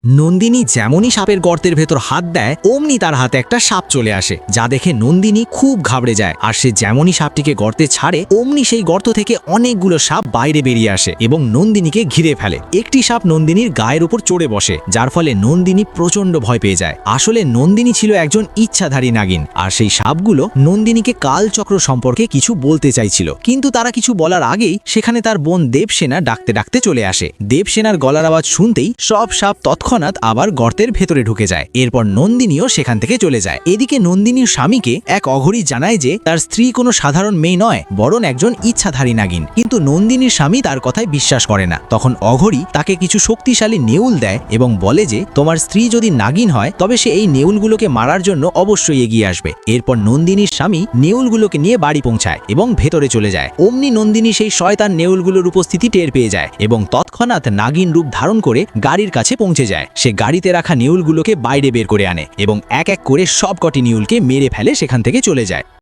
নন্দিনী যেমনই সাপের গর্তের ভেতর হাত দেয় অমনি তার হাতে একটা সাপ চলে আসে, যা দেখে নন্দিনী খুব ঘাবড়ে যায়। আর সে যেমনই সাপটিকে গর্তে ছাড়ে অমনি সেই গর্ত থেকে অনেকগুলো সাপ বাইরে বেরিয়ে আসে এবং নন্দিনীকে ঘিরে ফেলে। একটি সাপ নন্দিনীর গায়ের উপর চড়ে বসে, যার ফলে নন্দিনী প্রচন্ড ভয় পেয়ে যায়। আসলে নন্দিনী ছিল একজন ইচ্ছাধারী নাগিন, আর সেই সাপগুলো নন্দিনীকে কালচক্র সম্পর্কে কিছু বলতে চাইছিল, কিন্তু তারা কিছু বলার আগেই সেখানে তার বোন দেবসেনা ডাকতে ডাকতে চলে আসে। দেবসেনার গলার আওয়াজ শুনতেই সব সাপ তৎক্ষণাৎ আবার গর্তের ভেতরে ঢুকে যায়। এরপর নন্দিনীও সেখান থেকে চলে যায়। এদিকে নন্দিনীর স্বামীকে এক অঘরী জানায় যে তার স্ত্রী কোনো সাধারণ মেয়ে নয়, বরং একজন ইচ্ছাধারী নাগিন। কিন্তু নন্দিনীর স্বামী তার কথায় বিশ্বাস করে না। তখন অঘরী তাকে কিছু শক্তিশালী নেউল দেয় এবং বলে যে তোমার স্ত্রী যদি নাগিন হয় তবে সে এই নেউলগুলোকে মারার জন্য অবশ্যই এগিয়ে আসবে। এরপর নন্দিনীর স্বামী নেউলগুলোকে নিয়ে বাড়ি পৌঁছায় এবং ভেতরে চলে যায়। অমনি নন্দিনী সেই শয়তান নেউলগুলোর উপস্থিতি টের পেয়ে যায় এবং তৎক্ষণাৎ নাগিন রূপ ধারণ করে গাড়ির কাছে পৌঁছে যায়। সে গাড়িতে রাখা নেউলগুলোকে বাইরে বের করে আনে এবং এক এক করে সবকটি নেউলকে মেরে ফেলে সেখান থেকে চলে যায়।